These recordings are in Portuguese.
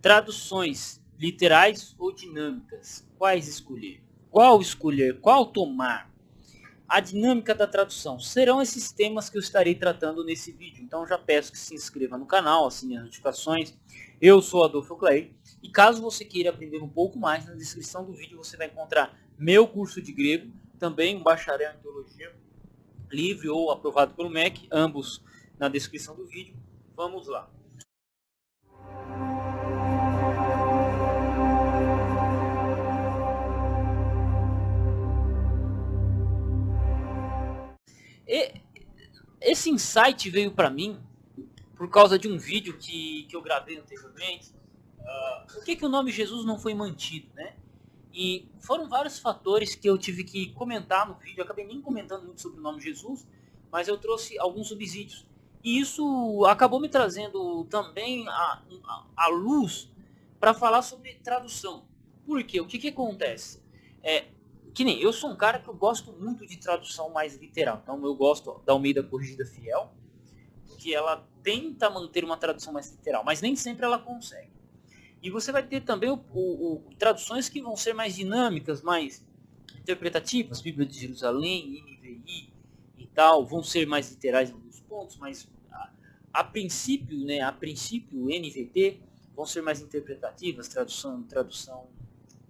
Traduções literais ou dinâmicas? Quais escolher? Qual escolher? Qual tomar? A dinâmica da tradução. Serão esses temas que eu estarei tratando nesse vídeo. Então já peço que se inscreva no canal, assine as notificações. Eu sou Adolfo Clay. E caso você queira aprender um pouco mais, na descrição do vídeo você vai encontrar meu curso de grego, também um bacharel em teologia, livre ou aprovado pelo MEC, ambos na descrição do vídeo. Vamos lá. Esse insight veio para mim por causa de um vídeo que eu gravei anteriormente. Por que o nome Jesus não foi mantido, né? E foram vários fatores que eu tive que comentar no vídeo. Eu acabei nem comentando muito sobre o nome Jesus, mas eu trouxe alguns subsídios. E isso acabou me trazendo também a luz para falar sobre tradução. Por quê? O que acontece? Que nem eu sou um cara que eu gosto muito de tradução mais literal. Então eu gosto da Almeida Corrigida Fiel, que ela tenta manter uma tradução mais literal, mas nem sempre ela consegue. E você vai ter também traduções que vão ser mais dinâmicas, mais interpretativas, Bíblia de Jerusalém, NVI e tal, vão ser mais literais em alguns pontos, mas a princípio, né, NVT vão ser mais interpretativas, tradução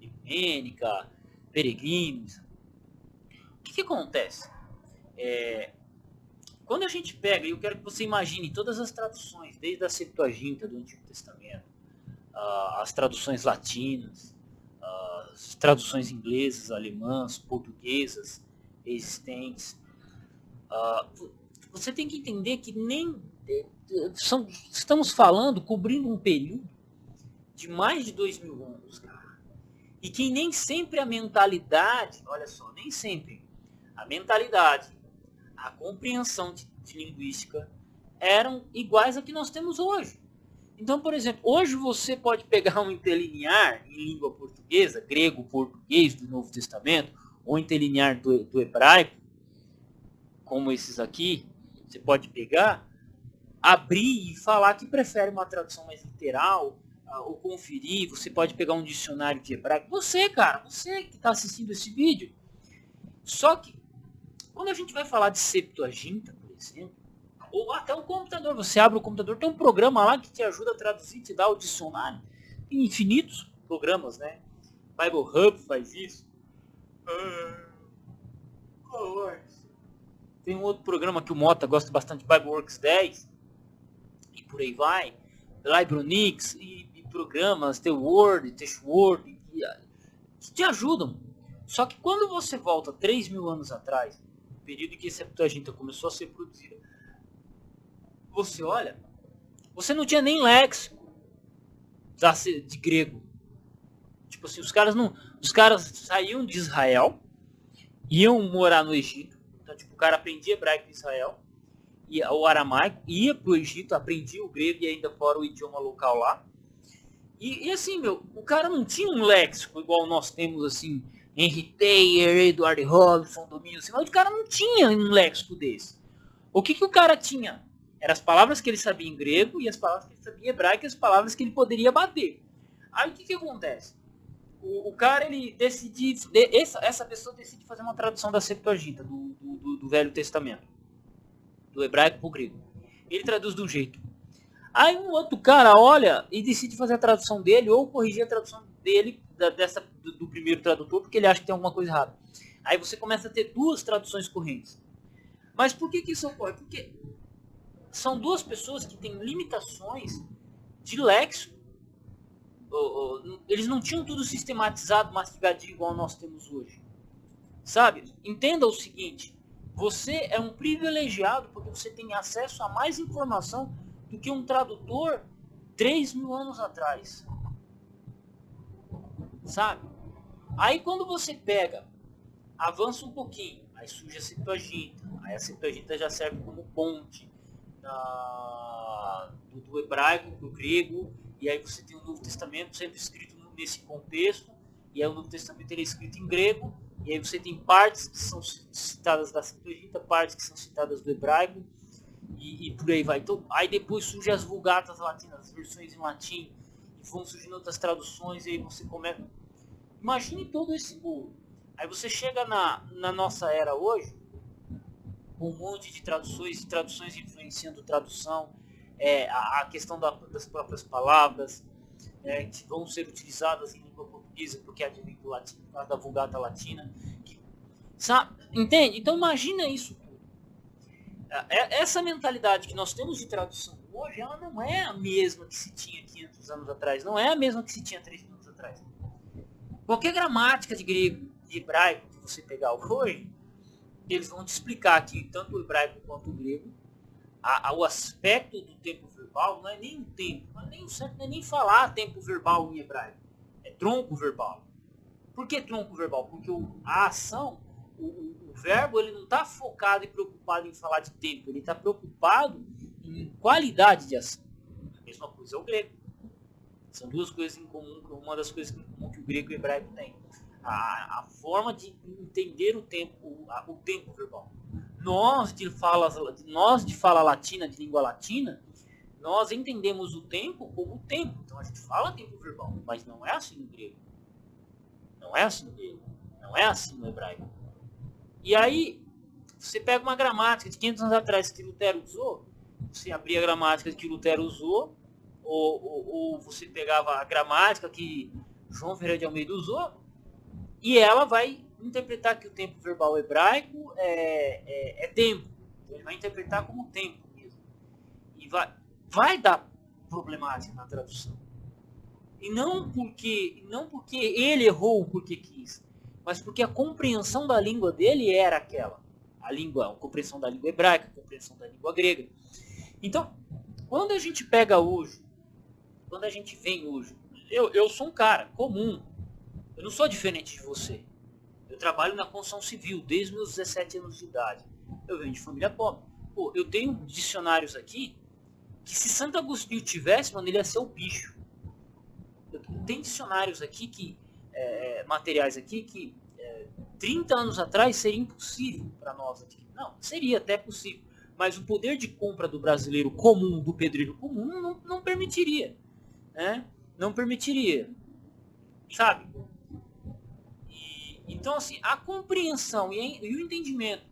ecumênica, peregrinos. O que acontece? Quando a gente pega, e eu quero que você imagine todas as traduções, desde a Septuaginta do Antigo Testamento, as traduções latinas, as traduções inglesas, alemãs, portuguesas existentes. Você tem que entender que estamos falando, cobrindo um período de mais de 2000 anos, cara. E que nem sempre a mentalidade, olha só, nem sempre a mentalidade, a compreensão de linguística eram iguais a que nós temos hoje. Então, por exemplo, hoje você pode pegar um interlinear em língua portuguesa, grego, português do Novo Testamento, ou interlinear do hebraico, como esses aqui, você pode pegar, abrir e falar que prefere uma tradução mais literal, ou conferir, você pode pegar um dicionário de hebraico. Você, cara, você que está assistindo esse vídeo. Só que, quando a gente vai falar de Septuaginta, por exemplo, ou até o computador, você abre o computador, tem um programa lá que te ajuda a traduzir, te dá o dicionário. Tem infinitos programas, né? Bible Hub faz isso. Tem um outro programa que o Mota gosta bastante, BibleWorks 10. E por aí vai. Libronix e programas, The Word, Teshword, que te ajudam. Só que quando você volta 3.000 anos atrás, no período em que a Septuaginta começou a ser produzida, você olha, você não tinha nem léxico de grego. Tipo assim, os caras saíam de Israel, iam morar no Egito. Então, tipo, o cara aprendia hebraico em Israel, o aramaico, ia pro Egito, aprendia o grego e ainda fora o idioma local lá. E assim, o cara não tinha um léxico igual nós temos, assim, Henry Taylor, Edward Robson, Domínio Simão. O cara não tinha um léxico desse. O que o cara tinha? Eram as palavras que ele sabia em grego e as palavras que ele sabia em hebraico e as palavras que ele poderia bater. Aí o que acontece? O cara, ele decide, essa pessoa decide fazer uma tradução da Septuaginta, do Velho Testamento, do hebraico para o grego. Ele traduz de um jeito. Aí um outro cara olha e decide fazer a tradução dele ou corrigir a tradução dele do primeiro tradutor, porque ele acha que tem alguma coisa errada. Aí você começa a ter duas traduções correntes. Mas por que isso ocorre? Porque são duas pessoas que têm limitações de léxico. Eles não tinham tudo sistematizado, mastigadinho igual nós temos hoje. Sabe? Entenda o seguinte, você é um privilegiado porque você tem acesso a mais informação do que um tradutor 3.000 anos atrás. Sabe? Aí quando você pega, avança um pouquinho, aí surge a Septuaginta, aí a Septuaginta já serve como ponte do hebraico para o grego, e aí você tem o Novo Testamento sendo escrito nesse contexto, e aí o Novo Testamento ele é escrito em grego, e aí você tem partes que são citadas da Septuaginta, partes que são citadas do hebraico, e por aí vai. Então, aí depois surgem as vulgatas latinas, as versões em latim, vão surgindo outras traduções, e aí você começa... Imagine todo esse bolo. Aí você chega na nossa era hoje, com um monte de traduções, e traduções influenciando tradução, a questão das próprias palavras, que vão ser utilizadas em língua portuguesa, porque é advém do latim, da Vulgata Latina. Sabe? Entende? Então imagina isso tudo. Essa mentalidade que nós temos de tradução hoje, ela não é a mesma que se tinha 500 anos atrás, não é a mesma que se tinha 3 anos atrás. Qualquer gramática de grego, de hebraico que você pegar hoje, eles vão te explicar que tanto o hebraico quanto o grego, o aspecto do tempo verbal não é nem o tempo, não é nem o certo, não é nem falar tempo verbal em hebraico, é tronco verbal. Por que tronco verbal? Porque a ação, o verbo, ele não está focado e preocupado em falar de tempo, ele está preocupado em qualidade de ação. A mesma coisa é o grego. São duas coisas em comum, uma das coisas em comum que o grego e o hebraico têm. A forma de entender o tempo verbal. Nós de fala latina, de língua latina, nós entendemos o tempo como tempo. Então a gente fala tempo verbal, mas não é assim no grego. Não é assim no grego. Não é assim no hebraico. E aí, você pega uma gramática de 500 anos atrás que Lutero usou, você abria a gramática que Lutero usou, ou você pegava a gramática que João Ferreira de Almeida usou, e ela vai interpretar que o tempo verbal hebraico é tempo. Ele vai interpretar como tempo mesmo. E vai dar problemática na tradução. E não porque ele errou porque quis, mas porque a compreensão da língua dele era aquela. A compreensão da língua hebraica, a compreensão da língua grega. Então, quando a gente pega hoje, quando a gente vem hoje, eu sou um cara comum. Eu não sou diferente de você. Eu trabalho na construção civil desde meus 17 anos de idade. Eu venho de família pobre. Pô, eu tenho dicionários aqui que se Santo Agostinho tivesse, mano, ele ia ser o bicho. Tem dicionários aqui, materiais aqui, que 30 anos atrás seria impossível para nós adquirir. Não, seria até possível. Mas o poder de compra do brasileiro comum, do pedreiro comum, não permitiria. Né? Não permitiria. Sabe? Então, assim, a compreensão e o entendimento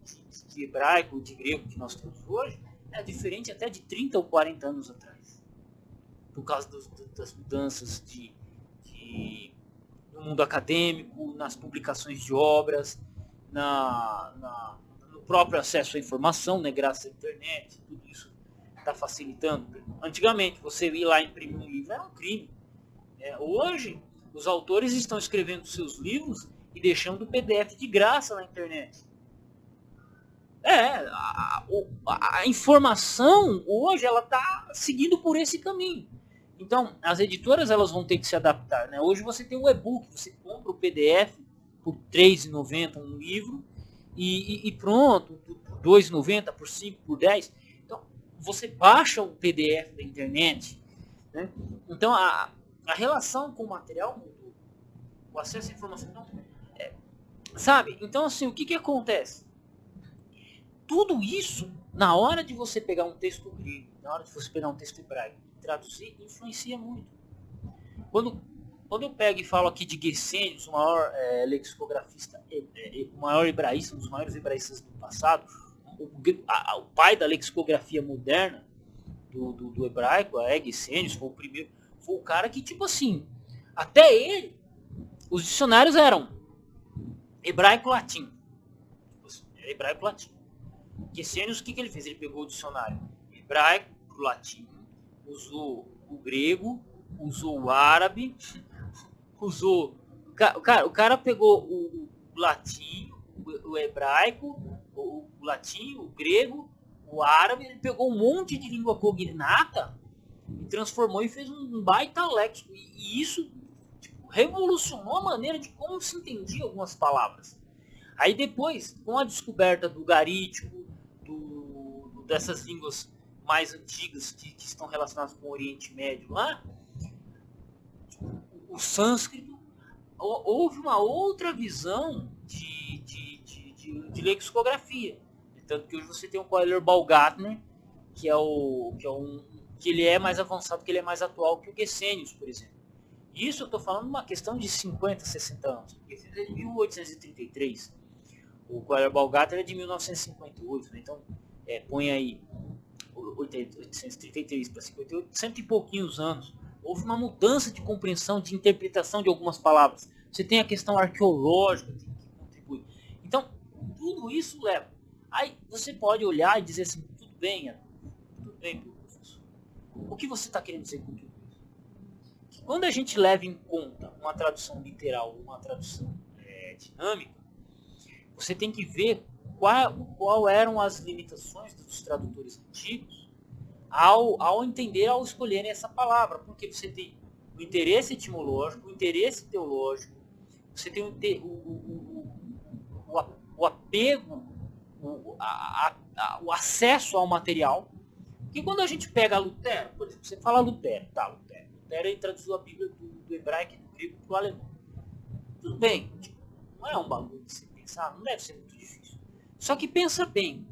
de hebraico, de grego que nós temos hoje, é diferente até de 30 ou 40 anos atrás. Por causa das mudanças no mundo acadêmico, nas publicações de obras, no próprio acesso à informação, né, graças à internet, tudo isso está facilitando. Antigamente, você ir lá imprimir um livro era um crime. Hoje, os autores estão escrevendo seus livros e deixando o PDF de graça na internet. A informação hoje ela está seguindo por esse caminho. Então, as editoras elas vão ter que se adaptar. Né? Hoje você tem o e-book, você compra o PDF por R$ 3,90 um livro e pronto, por R$ 2,90, por 5, por 10. Então, você baixa o PDF da internet. Né? Então, a relação com o material mudou. O acesso à informação não. Sabe? Então, assim, o que acontece? Tudo isso, na hora de você pegar um texto grego, na hora de você pegar um texto hebraico e traduzir, influencia muito. Quando eu pego e falo aqui de Gesenius, o maior lexicografista, o maior hebraísta, um dos maiores hebraístas do passado, o pai da lexicografia moderna do hebraico, Gesenius, foi o primeiro, foi o cara que, tipo assim, até ele, os dicionários eram hebraico-latim. Hebraico-latim. Gesenius, o que ele fez? Ele pegou o dicionário hebraico pro latim, usou o grego, usou o árabe, usou... O cara pegou o latim, o hebraico, o latim, o grego, o árabe, ele pegou um monte de língua cognata e transformou e fez um baita léxico. E isso revolucionou a maneira de como se entendia algumas palavras. Aí depois, com a descoberta do garítico, dessas línguas mais antigas que estão relacionadas com o Oriente Médio lá, o sânscrito, houve uma outra visão de lexicografia. Tanto que hoje você tem o Euler-Baumgartner, que ele é mais avançado, que ele é mais atual que o Gesenius, por exemplo. Isso eu estou falando de uma questão de 50, 60 anos. Porque esse é de 1833. O Quarerball Gator é de 1958. Né? Então, põe aí 833 para 58, cento e pouquinhos anos. Houve uma mudança de compreensão, de interpretação de algumas palavras. Você tem a questão arqueológica que contribui. Então, tudo isso leva. Aí você pode olhar e dizer assim, tudo bem, professor. O que você está querendo dizer com tudo isso? Que quando a gente leva em conta uma tradução literal, uma tradução dinâmica, você tem que ver qual eram as limitações dos tradutores antigos ao entender, ao escolherem essa palavra, porque você tem o interesse etimológico, o interesse teológico, você tem o apego, o acesso ao material. Porque quando a gente pega Lutero, por exemplo, você fala Lutero, tá, Lutero ele traduziu a Bíblia do hebraico e do grego para o alemão. Tudo bem, não é um bagulho de se pensar, não deve ser muito difícil. Só que pensa bem,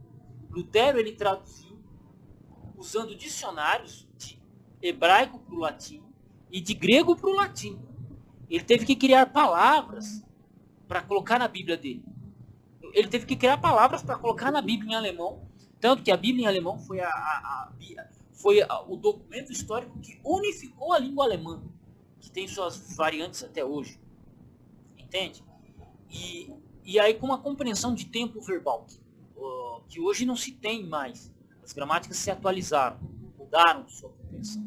Lutero ele traduziu usando dicionários de hebraico para o latim e de grego para o latim. Ele teve que criar palavras para colocar na Bíblia dele. Ele teve que criar palavras para colocar na Bíblia em alemão, tanto que a Bíblia em alemão foi o documento histórico que unificou a língua alemã, que tem suas variantes até hoje. Entende? E aí com uma compreensão de tempo verbal, que hoje não se tem mais. As gramáticas se atualizaram, mudaram sua compreensão,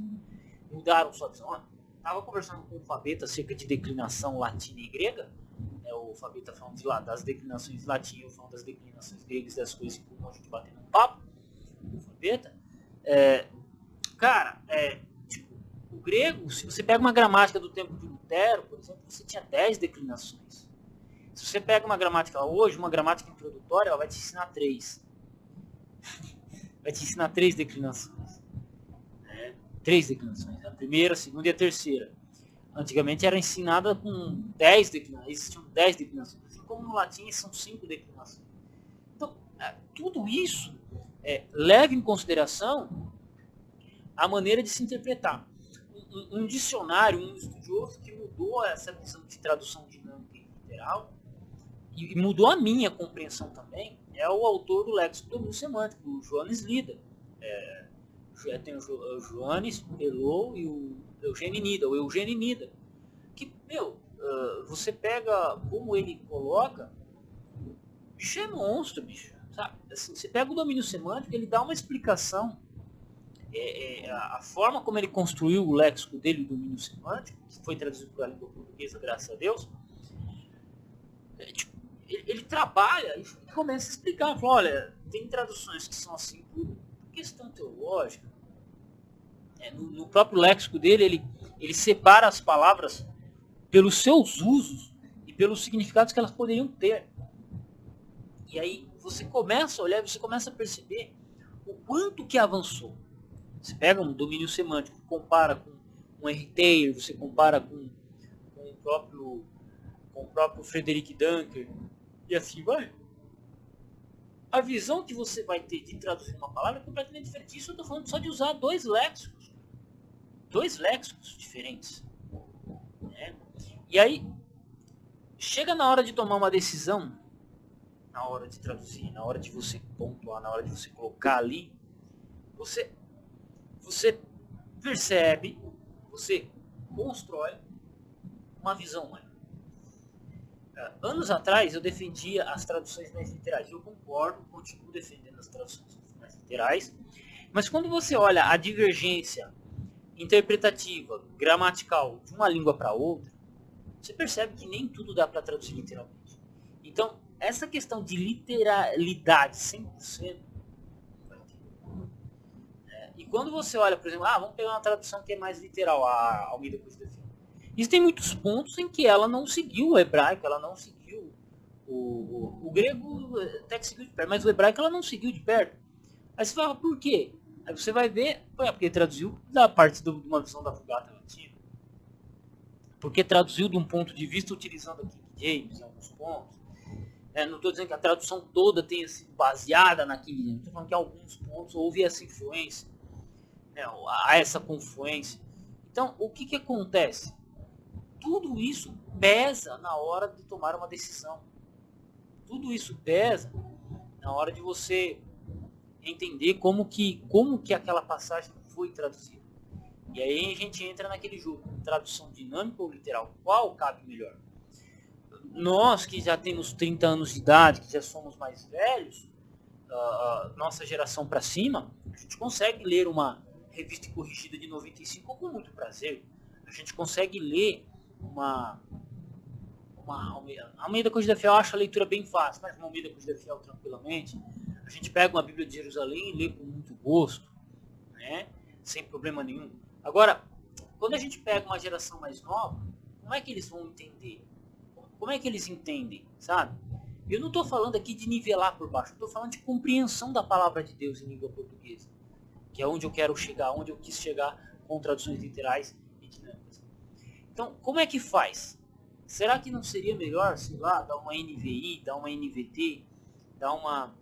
mudaram sua visão. Estava conversando com o Fabeta acerca de declinação latina e grega. O Fabeta falando das declinações latinas, eu falando das declinações gregas, das coisas que a gente batendo um papo. O Fabeta. Tipo, o grego, se você pega uma gramática do tempo de Lutero, por exemplo, você tinha 10 declinações. Se você pega uma gramática hoje, uma gramática introdutória, ela vai te ensinar 3. Vai te ensinar 3 declinações. 3 declinações. A primeira, a segunda e a terceira. Antigamente era ensinada com 10 declinações. Existiam 10 declinações. Assim como no latim são 5 declinações. Então, tudo isso leva em consideração a maneira de se interpretar. Um dicionário, um estudioso que mudou essa visão de tradução dinâmica e literal, e mudou a minha compreensão também, é o autor do Léxico do Domínio Semântico, o Johannes Lieder. Tem o Johannes Pelot e o Eugênio Nida. Que, você pega como ele coloca, bicho é monstro, bicho. Sabe? Assim, você pega o domínio semântico, ele dá uma explicação. A forma como ele construiu o léxico dele, o domínio semântico, que foi traduzido para a língua portuguesa, graças a Deus, ele trabalha e começa a explicar. Fala, olha, tem traduções que são assim por questão teológica. No próprio léxico dele, ele separa as palavras pelos seus usos e pelos significados que elas poderiam ter. E aí você começa a olhar, você começa a perceber o quanto que avançou. Você pega um domínio semântico, compara com um Henry Taylor, você compara com o próprio Frederick Dunker, e assim vai. A visão que você vai ter de traduzir uma palavra é completamente diferente. Isso eu estou falando só de usar 2 léxicos. 2 léxicos diferentes. E aí, chega na hora de tomar uma decisão, na hora de traduzir, na hora de você pontuar, na hora de você colocar ali, você percebe, você constrói uma visão maior. Anos atrás eu defendia as traduções mais literais. Eu concordo, continuo defendendo as traduções mais literais. Mas quando você olha a divergência interpretativa, gramatical de uma língua para outra, você percebe que nem tudo dá para traduzir literalmente. Então, essa questão de literalidade 100%, e quando você olha, por exemplo, vamos pegar uma tradução que é mais literal, a Almeida Costa Filho. Isso tem muitos pontos em que ela não seguiu o hebraico, ela não seguiu o grego, até que seguiu de perto, mas o hebraico ela não seguiu de perto. Aí você fala, por quê? Aí você vai ver, porque traduziu da parte de uma visão da Vulgata Latina. Porque traduziu de um ponto de vista utilizando a King James em alguns pontos. Não estou dizendo que a tradução toda tenha sido baseada na King James, estou falando que em alguns pontos houve essa influência, há essa confluência. Então, o que acontece? tudo isso pesa na hora de tomar uma decisão. Tudo isso pesa na hora de você entender como que aquela passagem foi traduzida. E aí a gente entra naquele jogo, tradução dinâmica ou literal, qual cabe melhor? Nós que já temos 30 anos de idade, que já somos mais velhos, nossa geração para cima, a gente consegue ler uma revista corrigida de 95 com muito prazer. A gente consegue ler uma Almeida Corrigida Fiel, eu acho a leitura bem fácil, mas uma Almeida Corrigida Fiel tranquilamente. A gente pega uma Bíblia de Jerusalém e lê com muito gosto, né? Sem problema nenhum. Agora, quando a gente pega uma geração mais nova, como é que eles vão entender? Como é que eles entendem, sabe? Eu não estou falando aqui de nivelar por baixo, eu estou falando de compreensão da palavra de Deus em língua portuguesa, que é onde eu quero chegar, onde eu quis chegar com traduções literais e dinâmicas. Então, como é que faz? Será que não seria melhor, sei lá, dar uma NVI, dar uma NVT, dar uma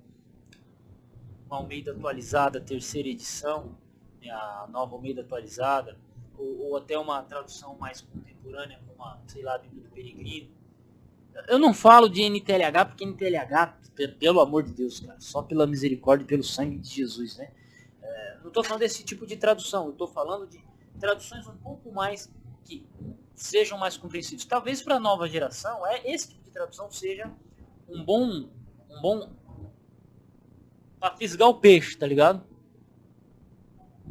Almeida atualizada, terceira edição, né, a nova Almeida atualizada, ou até uma tradução mais contemporânea, como a, sei lá, a Bíblia do Peregrino? Eu não falo de NTLH, porque NTLH, pelo amor de Deus, cara, só pela misericórdia e pelo sangue de Jesus, né? Não estou falando desse tipo de tradução, eu estou falando de traduções um pouco mais que sejam mais compreensíveis. Talvez para a nova geração, esse tipo de tradução seja um bom para fisgar o peixe, tá ligado?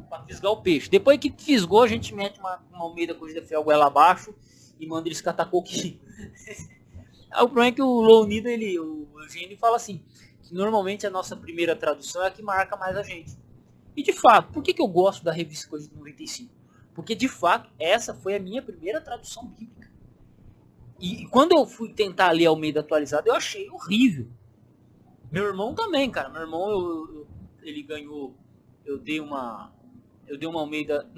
Para fisgar o peixe. Depois que fisgou, a gente mete uma Almeida Corrigida Fiel goela abaixo e manda eles catar coquinho. O problema é que o Leonido, o Eugênio fala assim, que normalmente a nossa primeira tradução é a que marca mais a gente. E de fato, por que eu gosto da revista Corrigida 95? Porque de fato, essa foi a minha primeira tradução bíblica. E quando eu fui tentar ler Almeida atualizada, eu achei horrível. Meu irmão também, cara. Meu irmão, ele ganhou, eu dei uma Almeida,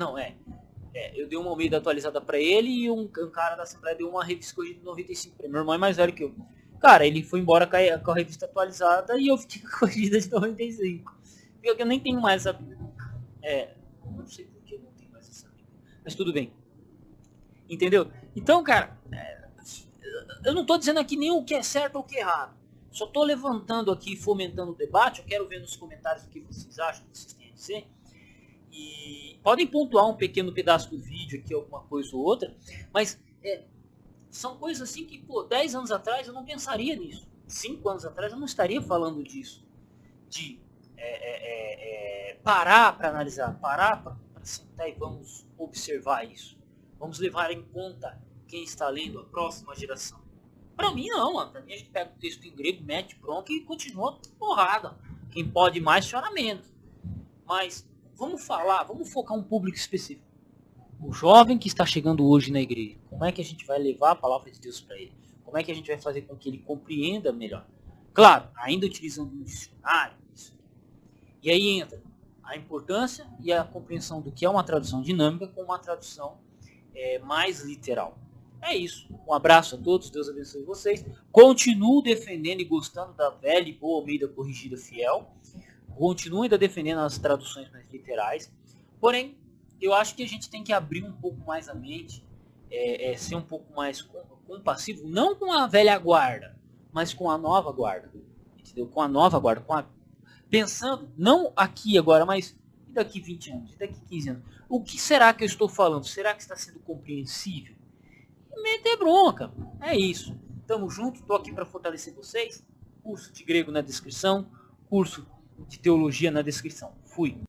eu dei uma Almeida atualizada para ele e um cara da Assembleia deu uma revista corrigida de 95 para ele. Meu irmão é mais velho que eu. Cara, ele foi embora com a revista atualizada e eu fiquei com a corrigida de 95. Porque eu nem tenho mais essa... não sei por que eu não tenho mais essa... Mas tudo bem. Entendeu? Então, cara, eu não tô dizendo aqui nem o que é certo ou o que é errado. Só tô levantando aqui, fomentando o debate. Eu quero ver nos comentários o que vocês acham, o que vocês têm a dizer. E podem pontuar um pequeno pedaço do vídeo aqui, alguma coisa ou outra, mas são coisas assim que, 10 anos atrás eu não pensaria nisso. 5 anos atrás eu não estaria falando disso. De parar para analisar, parar para sentar e vamos observar isso. Vamos levar em conta quem está lendo, a próxima geração. Para mim não, mano. Para mim a gente pega o texto em grego, mete pronto e continua porrada. Quem pode mais chora menos. Mas vamos focar um público específico. O jovem que está chegando hoje na igreja, como é que a gente vai levar a palavra de Deus para ele? Como é que a gente vai fazer com que ele compreenda melhor? Claro, ainda utilizando um dicionário. Isso. E aí entra a importância e a compreensão do que é uma tradução dinâmica com uma tradução mais literal. É isso. Um abraço a todos, Deus abençoe vocês. Continuo defendendo e gostando da velha e boa Almeida Corrigida Fiel. Continuo ainda defendendo as traduções mais literais. Porém, eu acho que a gente tem que abrir um pouco mais a mente, ser um pouco mais compassivo, não com a velha guarda, mas com a nova guarda. Entendeu? Com a nova guarda. Pensando, não aqui agora, mas e daqui 20 anos, e daqui 15 anos? O que será que eu estou falando? Será que está sendo compreensível? Meter bronca. É isso. Tamo junto, tô aqui para fortalecer vocês. Curso de grego na descrição, curso de teologia na descrição. Fui.